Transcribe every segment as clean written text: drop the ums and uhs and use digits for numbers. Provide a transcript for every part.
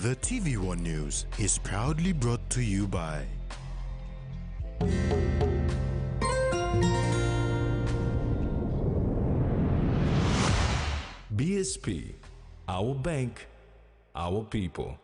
The TVWAN News is proudly brought to you by BSP, our bank, our people.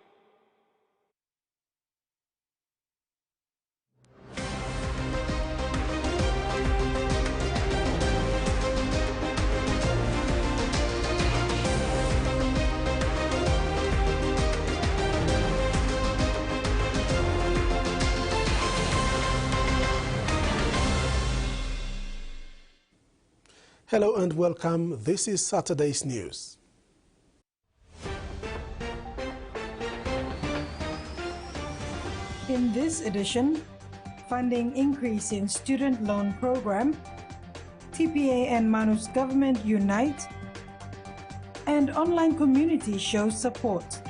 Hello and welcome. This is Saturday's news. In this edition, funding increase in student loan program, TPA and Manus government unite, and online community shows support.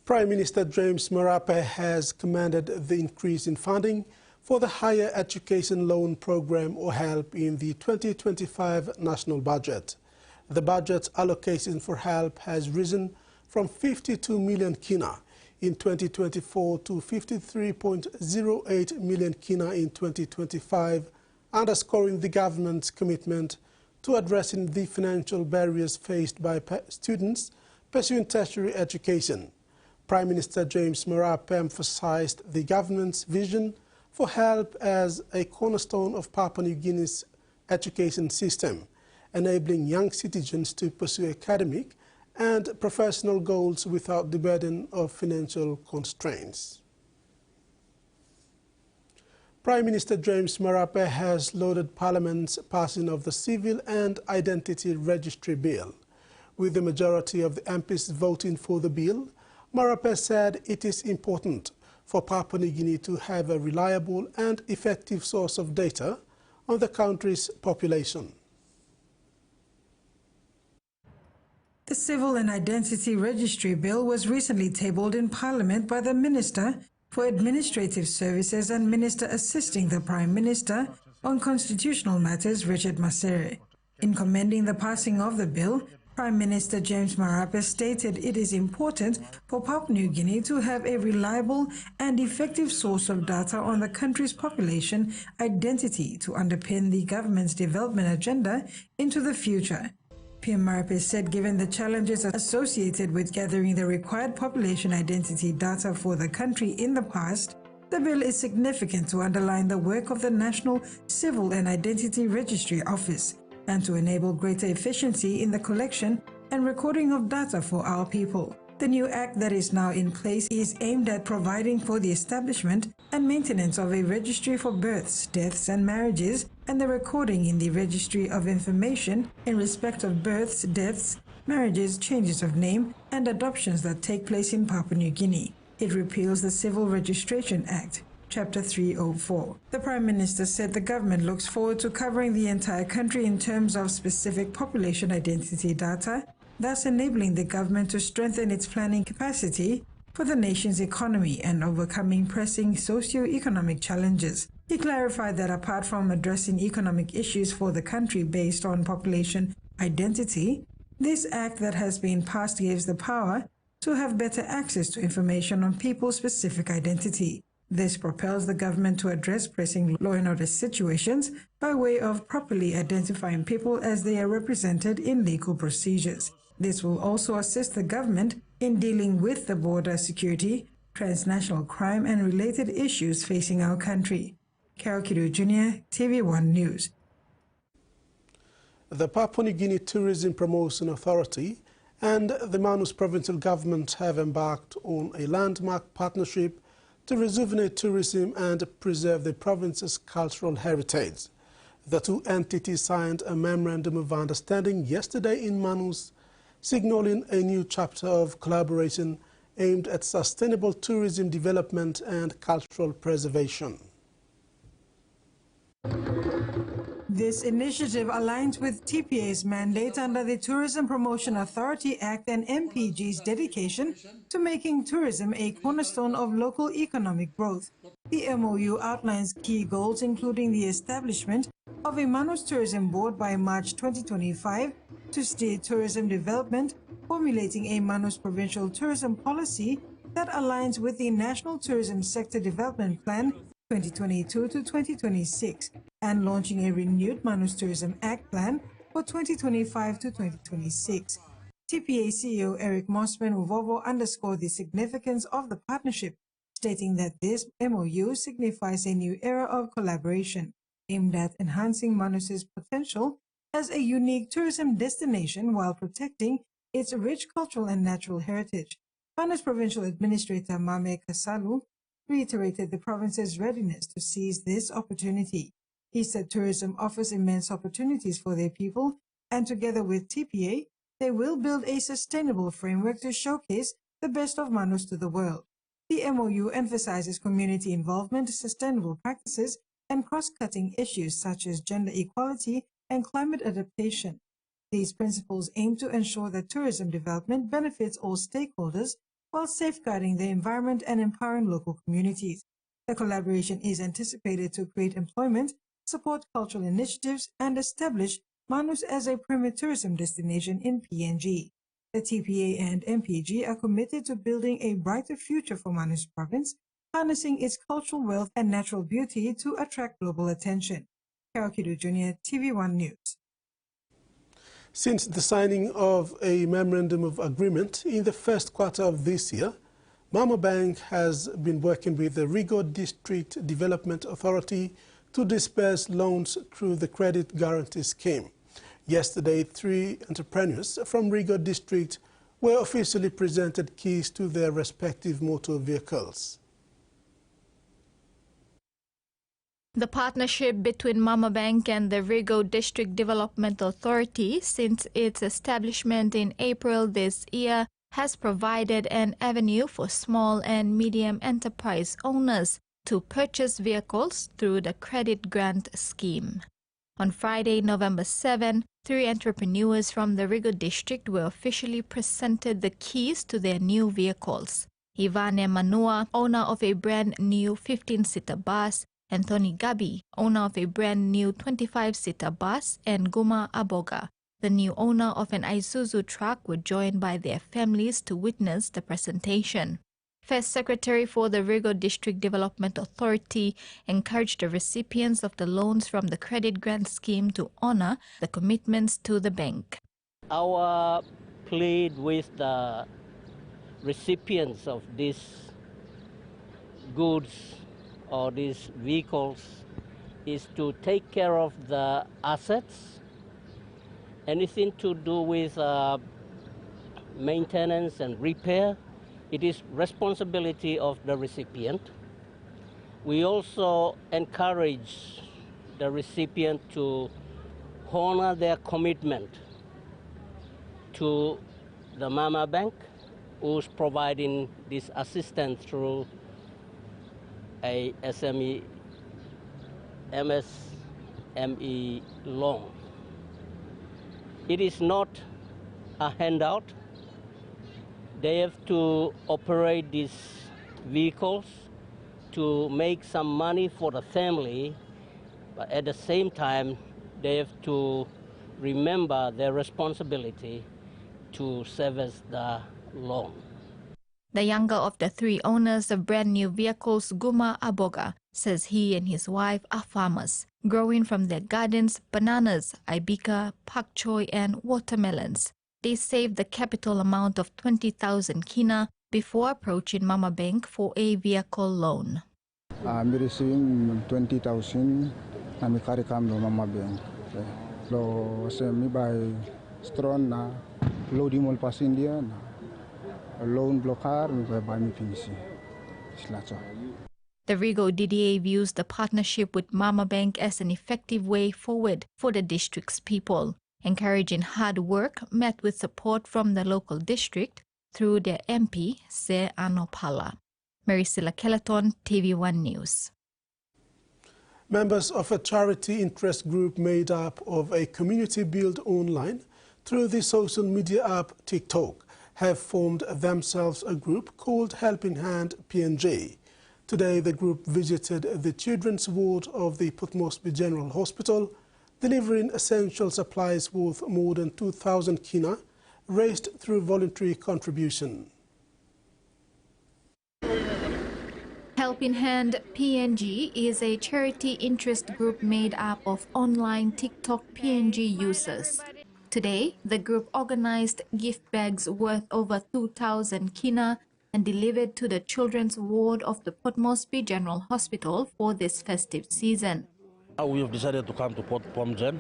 Prime Minister James Marape has commended the increase in funding for the Higher Education Loan Program or HELP in the 2025 national budget. The budget allocation for HELP has risen from 52 million kina in 2024 to 53.08 million kina in 2025, underscoring the government's commitment to addressing the financial barriers faced by students pursuing tertiary education. Prime Minister James Marape emphasized the government's vision for HELP as a cornerstone of Papua New Guinea's education system, enabling young citizens to pursue academic and professional goals without the burden of financial constraints. Prime Minister James Marape has lauded Parliament's passing of the Civil and Identity Registry Bill. With the majority of the MPs voting for the bill, Marape said it is important for Papua New Guinea to have a reliable and effective source of data on the country's population. The Civil and Identity Registry Bill was recently tabled in Parliament by the Minister for Administrative Services and Minister assisting the Prime Minister on constitutional matters, Richard Masere. In commending the passing of the bill, Prime Minister James Marape stated it is important for Papua New Guinea to have a reliable and effective source of data on the country's population identity to underpin the government's development agenda into the future. PM Marape said given the challenges associated with gathering the required population identity data for the country in the past, the bill is significant to underline the work of the National Civil and Identity Registry Office and to enable greater efficiency in the collection and recording of data for our people. The new act that is now in place is aimed at providing for the establishment and maintenance of a registry for births, deaths and marriages and the recording in the Registry of Information in respect of births, deaths, marriages, changes of name and adoptions that take place in Papua New Guinea. It repeals the Civil Registration Act, Chapter 304. The Prime Minister said the government looks forward to covering the entire country in terms of specific population identity data, thus enabling the government to strengthen its planning capacity for the nation's economy and overcoming pressing socio-economic challenges. He clarified that apart from addressing economic issues for the country based on population identity, this act that has been passed gives the power to have better access to information on people's specific identity. This propels the government to address pressing law and order situations by way of properly identifying people as they are represented in legal procedures. This will also assist the government in dealing with the border security, transnational crime and related issues facing our country. Carol Kidu Jr., TV1 News. The Papua New Guinea Tourism Promotion Authority and the Manus provincial government have embarked on a landmark partnership to rejuvenate tourism and preserve the province's cultural heritage. The two entities signed a memorandum of understanding yesterday in Manus, signaling a new chapter of collaboration aimed at sustainable tourism development and cultural preservation. This initiative aligns with TPA's mandate under the Tourism Promotion Authority Act and MPG's dedication to making tourism a cornerstone of local economic growth. The MOU outlines key goals, including the establishment of a Manus Tourism Board by March 2025 to steer tourism development, formulating a Manus provincial tourism policy that aligns with the National Tourism Sector Development Plan 2022 to 2026, and launching a renewed Manus Tourism Act plan for 2025 to 2026. TPA CEO Eric Mossman Uvovo underscored the significance of the partnership, stating that this MOU signifies a new era of collaboration aimed at enhancing Manus's potential as a unique tourism destination while protecting its rich cultural and natural heritage. Manus Provincial Administrator Mame Kasalu reiterated the province's readiness to seize this opportunity. He said tourism offers immense opportunities for their people, and together with TPA, they will build a sustainable framework to showcase the best of Manus to the world. The MOU emphasizes community involvement, sustainable practices, and cross-cutting issues such as gender equality and climate adaptation. These principles aim to ensure that tourism development benefits all stakeholders while safeguarding the environment and empowering local communities. The collaboration is anticipated to create employment, support cultural initiatives, and establish Manus as a premier tourism destination in PNG. The TPA and MPG are committed to building a brighter future for Manus Province, harnessing its cultural wealth and natural beauty to attract global attention. Karokidu Jr., TV1 News. Since the signing of a memorandum of agreement in the first quarter of this year, Mama Bank has been working with the Rigo District Development Authority to disperse loans through the Credit Guarantee Scheme. Yesterday, 3 entrepreneurs from Rigo District were officially presented keys to their respective motor vehicles. The partnership between Mama Bank and the Rigo District Development Authority since its establishment in April this year has provided an avenue for small and medium enterprise owners to purchase vehicles through the credit grant scheme. On Friday, November 7, 3 entrepreneurs from the Rigo District were officially presented the keys to their new vehicles. Ivane Manua, owner of a brand new 15-seater bus, Anthony Gabi, owner of a brand new 25-seater bus, and Guma Aboga, the new owner of an Isuzu truck, were joined by their families to witness the presentation. First Secretary for the Rigo District Development Authority encouraged the recipients of the loans from the credit grant scheme to honor the commitments to the bank. Our plea with the recipients of these goods or these vehicles is to take care of the assets, anything to do with maintenance and repair. It is responsibility of the recipient. We also encourage the recipient to honor their commitment to the Mama Bank, who's providing this assistance through a MSME loan. It is not a handout. They have to operate these vehicles to make some money for the family, but at the same time, they have to remember their responsibility to service the loan. The younger of the 3 owners of brand new vehicles, Guma Aboga, says he and his wife are farmers, growing from their gardens bananas, ibica, pak choy, and watermelons. They saved the capital amount of 20,000 kina before approaching Mama Bank for a vehicle loan. I'm receiving 20,000 and I carry come to Mama Bank. So, me buy strong na loading all pass India na loan blocker me buy me PC. The Rigo DDA views the partnership with Mama Bank as an effective way forward for the district's people, encouraging hard work met with support from the local district through their MP, Se Anopala. Maricela Kelaton, TV1 News. Members of a charity interest group made up of a community built online through the social media app TikTok have formed themselves a group called Helping Hand PNG. Today, the group visited the children's ward of the Port Moresby General Hospital, delivering essential supplies worth more than 2,000 kina, raised through voluntary contribution. Helping Hand PNG is a charity interest group made up of online TikTok PNG users. Today, the group organized gift bags worth over 2,000 kina and delivered to the children's ward of the Port Moresby General Hospital for this festive season. We have decided to come to Pomgen,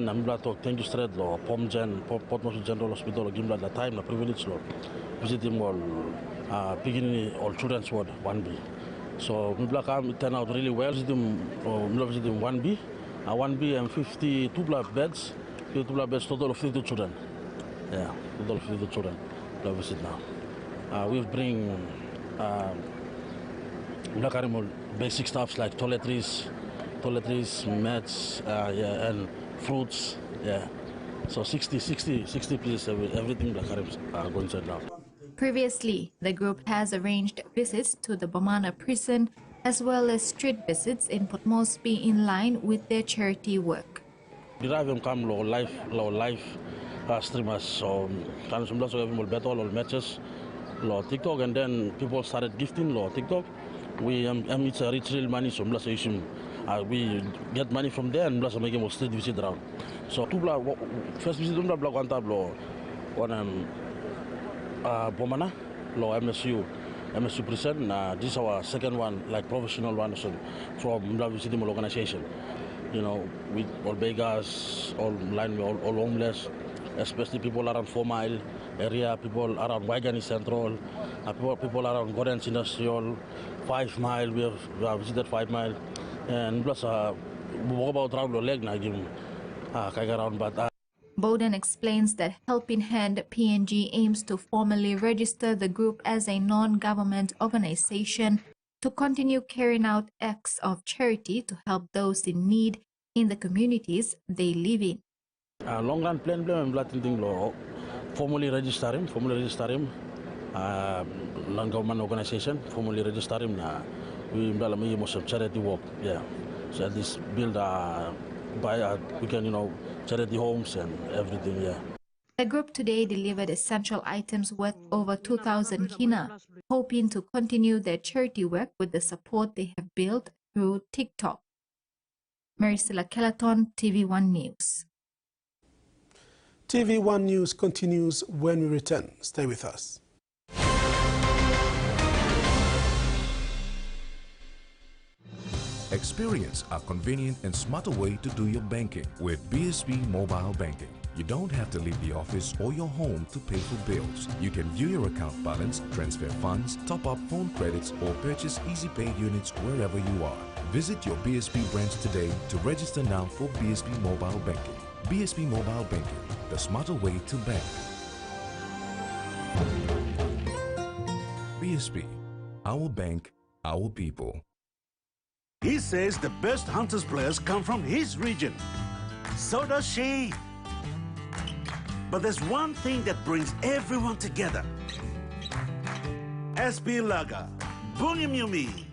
I'm glad to thank you straight, Pomgen, Port Moresby General Hospital, give the time, the privilege, visiting all beginning all children's ward 1B. So it turned out really well. Visiting 1B, 1B and 52 beds, total of 52 children. Yeah, total of 52 children. We visit now. We bring basic stuffs like toiletries, mats, and fruits. Yeah. So 60 pieces, everything Black Arabs are going to now. Previously, the group has arranged visits to the Bomana prison as well as street visits in Port Moresby in line with their charity work. Drive come live streamers, so can some of battle or matches, TikTok, and then people started gifting TikTok. We it's a rich real money, so we get money from there and make a street visit around. So first visit one tableau on Bomana, MSU prison. This is our second one, like professional one from visiting organization. You know, with all beggars, all homeless, especially people around 4 Mile area, people around Waigani Central, people around Gordon's Industrial, 5 Mile. We have visited 5 Mile, and plus walk about around the leg now, give around, but. Bowden explains that Helping Hand PNG aims to formally register the group as a non-government organization to continue carrying out acts of charity to help those in need in the communities they live in. Long-run plan, formally register him, non-government organization, formally register him. We most of charity work, yeah. So this build we can, charity homes and everything, yeah. The group today delivered essential items worth over 2,000 kina, hoping to continue their charity work with the support they have built through TikTok. Maricela Kelaton, TVWAN News. TVWAN News continues when we return. Stay with us. Experience a convenient and smarter way to do your banking with BSB Mobile Banking. You don't have to leave the office or your home to pay for bills. You can view your account balance, transfer funds, top up phone credits, or purchase Easy Pay units wherever you are. Visit your BSB branch today to register now for BSB Mobile Banking. BSB Mobile Banking, the smarter way to bank. BSB, our bank, our people. He says the best Hunters players come from his region. So does she. But there's one thing that brings everyone together. SB Laga, Bunyamyumi.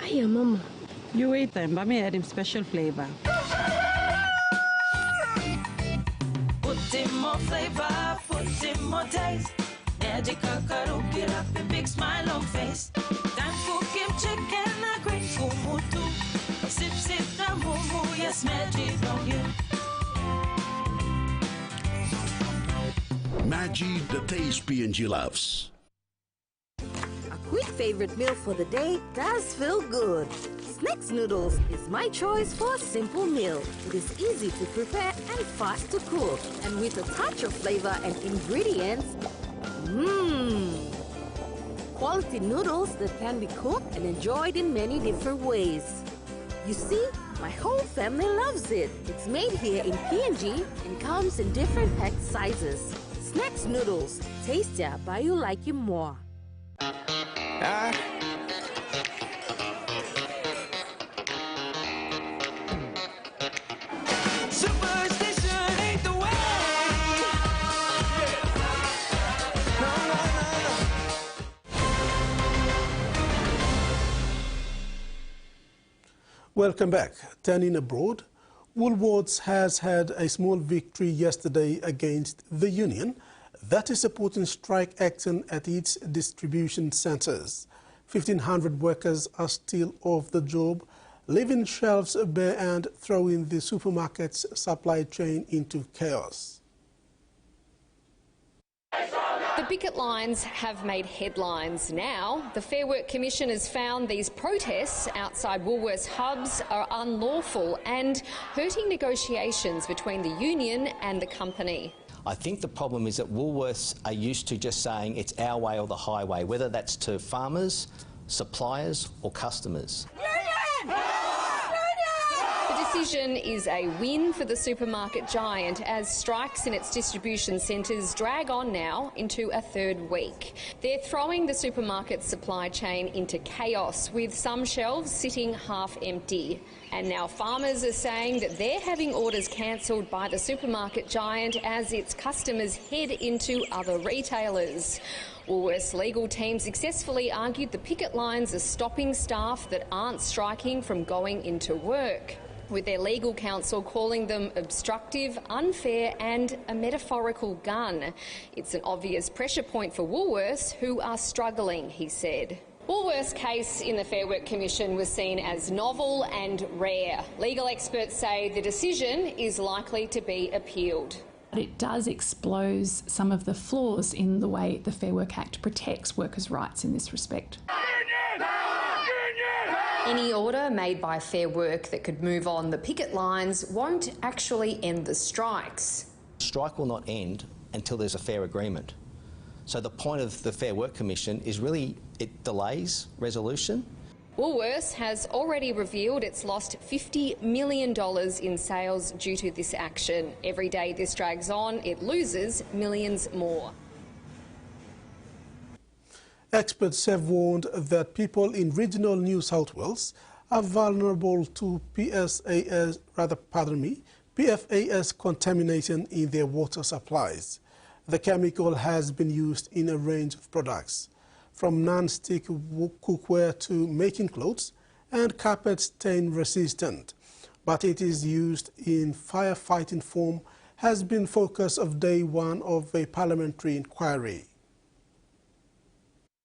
Hiya, Mama. You wait then, but me add him special flavor. Put in more flavor, put in more taste. Add your kakaro, get up a big smile on face. Time for kim chicken, a great fumu too. Sip, sip, the mumu, yes, magic on you. Maggi, the taste PNG loves. Quick favorite meal for the day does feel good. Snacks noodles is my choice for a simple meal. It is easy to prepare and fast to cook. And with a touch of flavor and ingredients, quality noodles that can be cooked and enjoyed in many different ways. You see, my whole family loves it. It's made here in PNG and comes in different pack sizes. Snacks noodles, tastier by you like it more. Superstition ain't the way. Welcome back. Turning abroad, Woolworths has had a small victory yesterday against the union that is supporting strike action at its distribution centres. 1,500 workers are still off the job, leaving shelves bare and throwing the supermarket's supply chain into chaos. The picket lines have made headlines now. The Fair Work Commission has found these protests outside Woolworths hubs are unlawful and hurting negotiations between the union and the company. I think the problem is that Woolworths are used to just saying it's our way or the highway, whether that's to farmers, suppliers or customers. The decision is a win for the supermarket giant as strikes in its distribution centres drag on now into a third week. They're throwing the supermarket supply chain into chaos, with some shelves sitting half empty. And now farmers are saying that they're having orders cancelled by the supermarket giant as its customers head into other retailers. Woolworths' legal team successfully argued the picket lines are stopping staff that aren't striking from going into work, with their legal counsel calling them obstructive, unfair and a metaphorical gun. It's an obvious pressure point for Woolworths, who are struggling, he said. Woolworths' case in the Fair Work Commission was seen as novel and rare. Legal experts say the decision is likely to be appealed. It does expose some of the flaws in the way the Fair Work Act protects workers' rights in this respect. Any order made by Fair Work that could move on the picket lines won't actually end the strikes. Strike will not end until there's a fair agreement. So the point of the Fair Work Commission is really it delays resolution. Woolworths has already revealed it's lost $50 million in sales due to this action. Every day this drags on, it loses millions more. Experts have warned that people in regional New South Wales are vulnerable to PFAS contamination in their water supplies. The chemical has been used in a range of products, from non-stick cookware to making clothes and carpet stain resistant. But it is used in firefighting foam has been focus of day one of a parliamentary inquiry.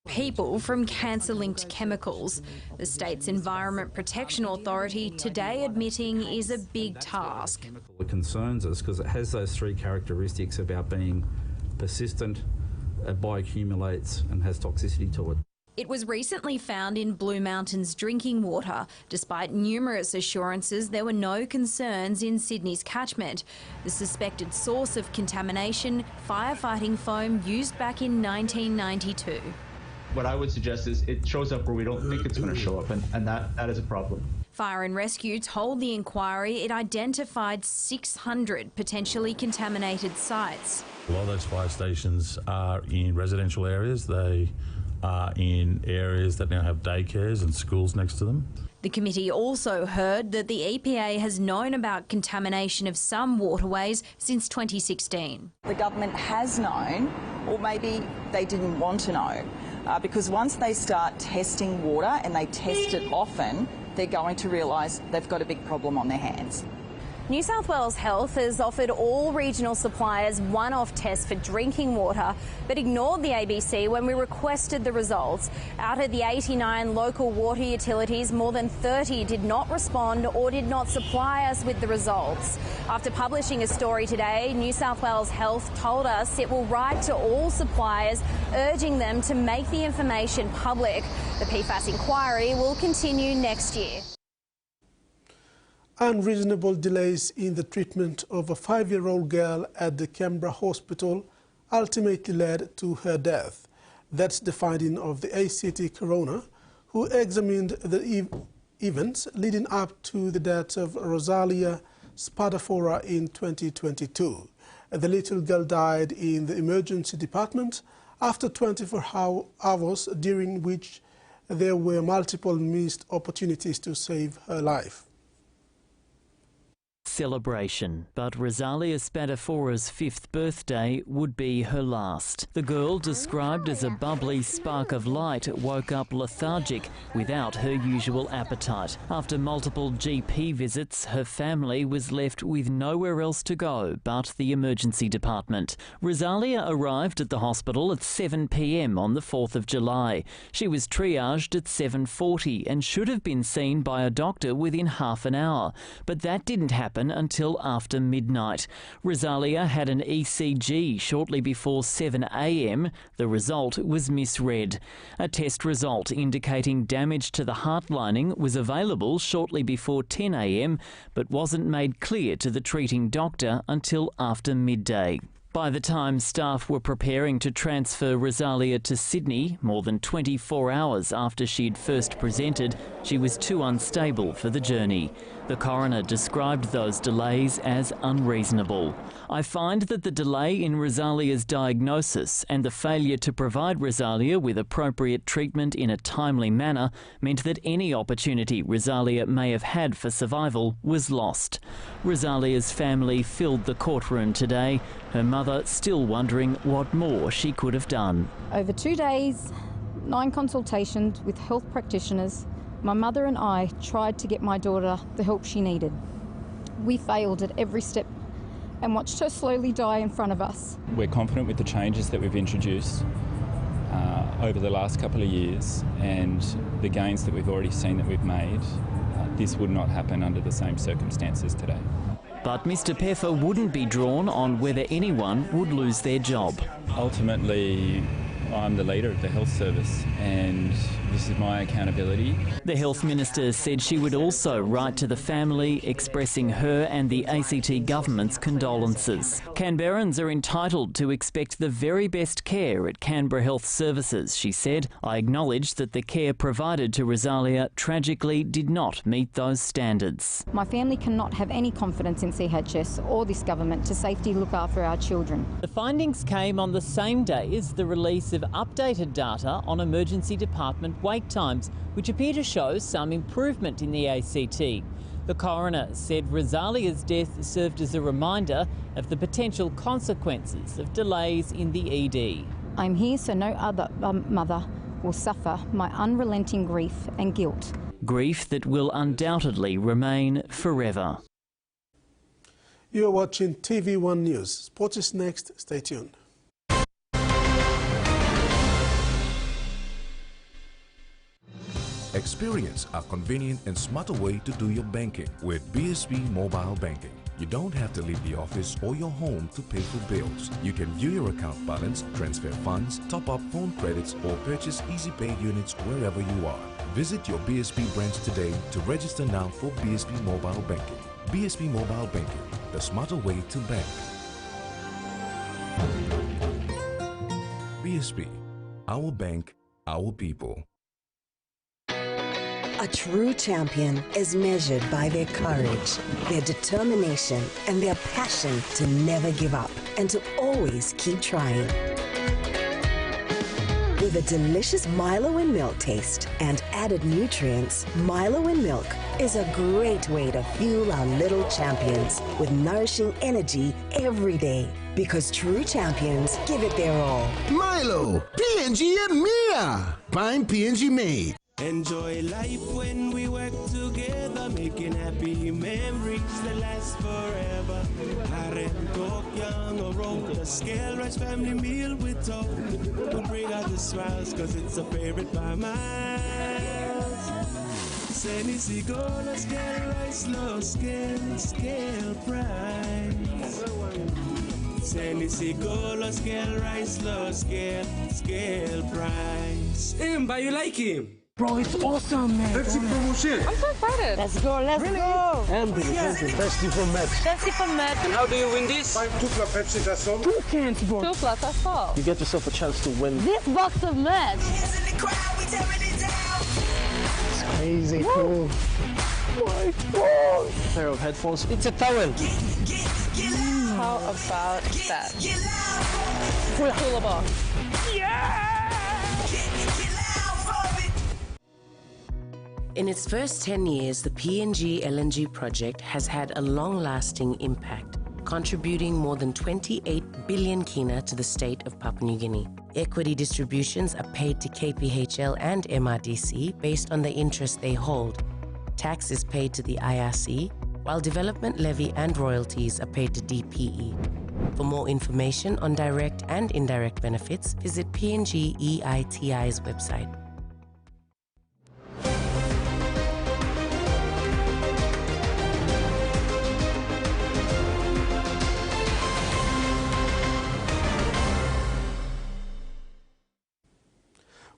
People from cancer-linked chemicals. The state's Environment Protection Authority today admitting is a big task. It concerns us because it has those three characteristics about being persistent, bioaccumulates and has toxicity to it. It was recently found in Blue Mountain's drinking water, despite numerous assurances there were no concerns in Sydney's catchment. The suspected source of contamination, firefighting foam used back in 1992. What I would suggest is it shows up where we don't think it's going to show up, and that is a problem. Fire and Rescue told the inquiry it identified 600 potentially contaminated sites. A lot of those fire stations are in residential areas. They are in areas that now have daycares and schools next to them. The committee also heard that the EPA has known about contamination of some waterways since 2016. The government has known, or maybe they didn't want to know, because once they start testing water and they test it often, they're going to realise they've got a big problem on their hands. New South Wales Health has offered all regional suppliers one-off tests for drinking water, but ignored the ABC when we requested the results. Out of the 89 local water utilities, more than 30 did not respond or did not supply us with the results. After publishing a story today, New South Wales Health told us it will write to all suppliers, urging them to make the information public. The PFAS inquiry will continue next year. Unreasonable delays in the treatment of a 5-year-old girl at the Canberra hospital ultimately led to her death. That's the finding of the ACT Coroner, who examined the events leading up to the death of Rosalia Spadafora in 2022. The little girl died in the emergency department after 24 hours, during which there were multiple missed opportunities to save her life. Celebration, but Rosalia Spadafora's 5th birthday would be her last. The girl, described as a bubbly spark of light, woke up lethargic without her usual appetite. After multiple GP visits, her family was left with nowhere else to go but the emergency department. Rosalia arrived at the hospital at 7 p.m. on the 4th of July. She was triaged at 7:40 and should have been seen by a doctor within half an hour, but that didn't happen until after midnight. Rosalia had an ECG shortly before 7 a.m. The result was misread. A test result indicating damage to the heart lining was available shortly before 10 a.m. but wasn't made clear to the treating doctor until after midday. By the time staff were preparing to transfer Rosalia to Sydney, more than 24 hours after she'd first presented, she was too unstable for the journey. The coroner described those delays as unreasonable. I find that the delay in Rosalia's diagnosis and the failure to provide Rosalia with appropriate treatment in a timely manner meant that any opportunity Rosalia may have had for survival was lost. Rosalia's family filled the courtroom today, her mother still wondering what more she could have done. Over 2 days, 9 consultations with health practitioners, my mother and I tried to get my daughter the help she needed. We failed at every step and watched her slowly die in front of us. We're confident with the changes that we've introduced over the last couple of years and the gains that we've already seen that we've made. This would not happen under the same circumstances today. But Mr Peffer wouldn't be drawn on whether anyone would lose their job. Ultimately, I'm the leader of the health service and this is my accountability. The Health Minister said she would also write to the family expressing her and the ACT government's condolences. Canberrans are entitled to expect the very best care at Canberra Health Services, she said. I acknowledge that the care provided to Rosalia tragically did not meet those standards. My family cannot have any confidence in CHS or this government to safely look after our children. The findings came on the same day as the release of updated data on emergency department wait times, which appear to show some improvement in the ACT. The coroner said Rosalia's death served as a reminder of the potential consequences of delays in the ED. I'm here so no other mother will suffer my unrelenting grief and guilt. Grief that will undoubtedly remain forever. You're watching TV1 News. Sports is next. Stay tuned. Experience a convenient and smarter way to do your banking with BSB Mobile Banking. You don't have to leave the office or your home to pay for bills. You can view your account balance, transfer funds, top up phone credits, or purchase Easy Pay units wherever you are. Visit your BSB branch today to register now for BSB Mobile Banking. BSB Mobile Banking, the smarter way to bank. BSB, our bank, our people. A true champion is measured by their courage, their determination, and their passion to never give up and to always keep trying. With a delicious Milo in milk taste and added nutrients, Milo in milk is a great way to fuel our little champions with nourishing energy every day. Because true champions give it their all. Milo, PNG and Mia. Find PNG made. Enjoy life when we work together, making happy memories that last forever. Karen talk young or old, a scale rice family meal with talk. We'll bring out the smiles, cause it's a favorite by miles. Seni sigola, scale rice, low scale price. Seni sigola, scale rice, low scale price. But you like him? Bro, it's awesome, man. Pepsi promotion. I'm so excited. Let's go, let's go. And Pepsi from Max. Pepsi from Max. And how do you win this? 2 plus Pepsi, that's all. 2 cans, bro. 2 plus, that's all. You get yourself a chance to win This box of Max. It's crazy cool. My God. Pair of headphones. It's a towel. How about that? Cooler box. Yeah! In its first 10 years, the PNG LNG project has had a long-lasting impact, contributing more than 28 billion kina to the state of Papua New Guinea. Equity distributions are paid to KPHL and MRDC based on the interest they hold. Tax is paid to the IRC, while development levy and royalties are paid to DPE. For more information on direct and indirect benefits, visit PNG EITI's website.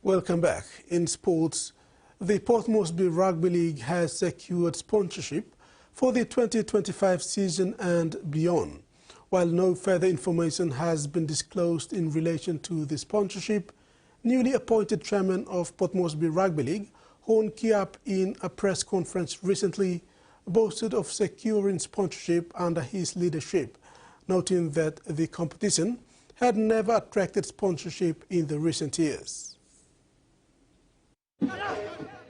Welcome back. In sports, the Port Moresby Rugby League has secured sponsorship for the 2025 season and beyond. While no further information has been disclosed in relation to the sponsorship, newly appointed chairman of Port Moresby Rugby League, Hon Kiap, in a press conference recently, boasted of securing sponsorship under his leadership, noting that the competition had never attracted sponsorship in the recent years.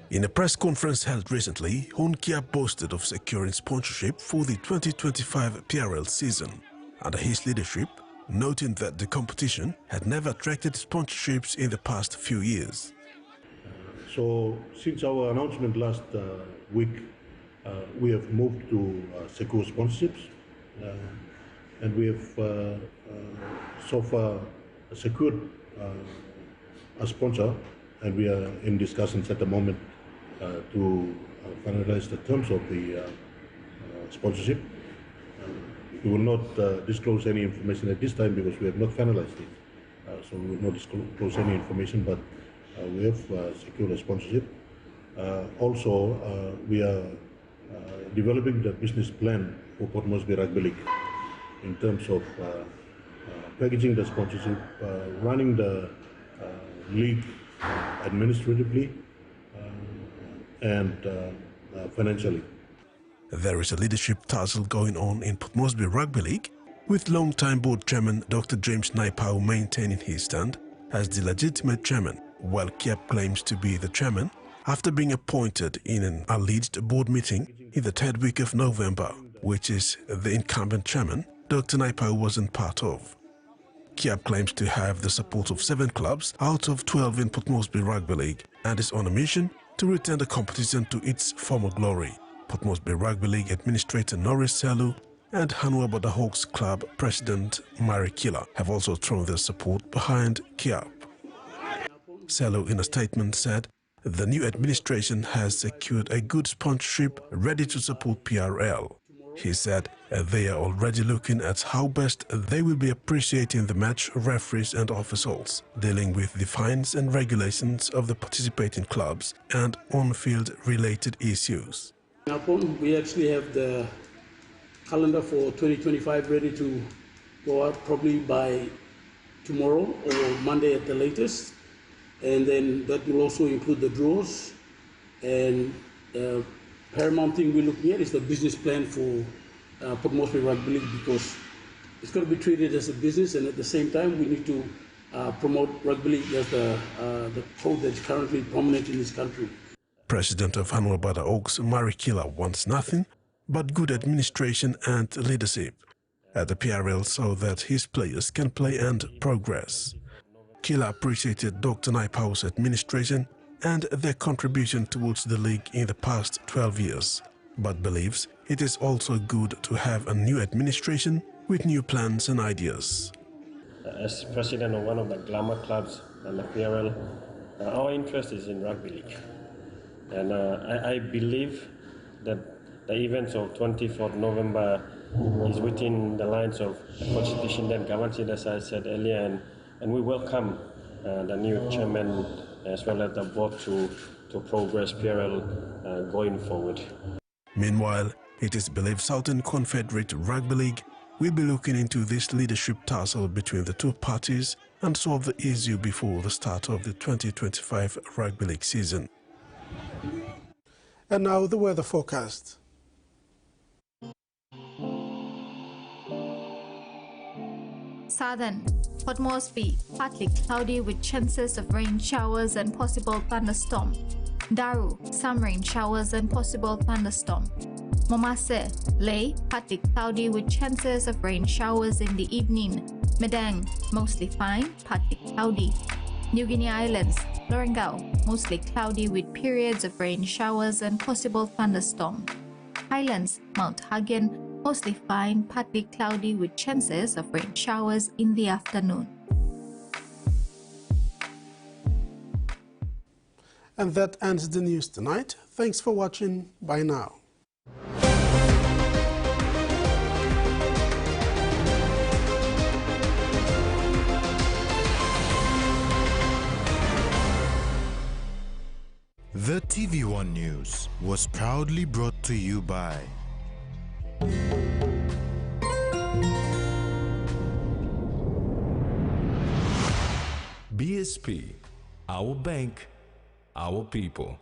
In a press conference held recently, Hon Kiap boasted of securing sponsorship for the 2025 PRL season under his leadership, noting that the competition had never attracted sponsorships in the past few years. So since our announcement last week, we have moved to secure sponsorships, and we have so far secured a sponsor, and we are in discussions at the moment to finalize the terms of the sponsorship. We will not disclose any information at this time because we have not finalized it. So we will not disclose any information, but we have secured a sponsorship. Also, we are developing the business plan for Port Moresby Rugby League in terms of packaging the sponsorship, running the league administratively and financially. There is a leadership tussle going on in Port Moresby Rugby League, with long-time board chairman Dr. James Naipau maintaining his stand as the legitimate chairman, while Kiap claims to be the chairman after being appointed in an alleged board meeting in the third week of November, which is the incumbent chairman Dr. Naipau wasn't part of. Kiap claims to have the support of 7 clubs out of 12 in Port Moresby Rugby League and is on a mission to return the competition to its former glory. Port Moresby Rugby League Administrator Norris Selu and Hanwha Hawks Club President Mari Kila have also thrown their support behind Kiap. Selu in a statement said the new administration has secured a good sponsorship ready to support PRL. He said they are already looking at how best they will be appreciating the match referees and officials, dealing with the fines and regulations of the participating clubs and on-field related issues. We actually have the calendar for 2025 ready to go out probably by tomorrow or Monday at the latest, and then that will also include the draws. And paramount thing we're looking at is the business plan for Port Moresby Rugby League, because it's got to be treated as a business, and at the same time we need to promote rugby league as the code that's currently prominent in this country. President of Hanwha Oaks, Mari Kila, wants nothing but good administration and leadership at the PRL so that his players can play and progress. Kila appreciated Dr. Naipau's administration and their contribution towards the league in the past 12 years, but believes it is also good to have a new administration with new plans and ideas. As president of one of the glamour clubs and the PRL, our interest is in rugby league. And I believe that the events of 24th November is within the lines of the constitution that governs it, as I said earlier, and we welcome the new chairman as well as the board to progress PRL going forward. Meanwhile, it is believed Southern Confederate Rugby League will be looking into this leadership tussle between the two parties and solve the issue before the start of the 2025 Rugby League season. And now the weather forecast. Southern, hot mostly partly cloudy with chances of rain showers and possible thunderstorm. Daru, some rain showers and possible thunderstorm. Momase, Leh, partly cloudy with chances of rain showers in the evening. Medang, mostly fine, partly cloudy. New Guinea Islands, Lorengau, mostly cloudy with periods of rain showers and possible thunderstorm. Highlands, Mount Hagen, mostly fine, partly cloudy with chances of rain showers in the afternoon. And that ends the news tonight. Thanks for watching. Bye now. The TVWAN News was proudly brought to you by BSP, our bank, our people.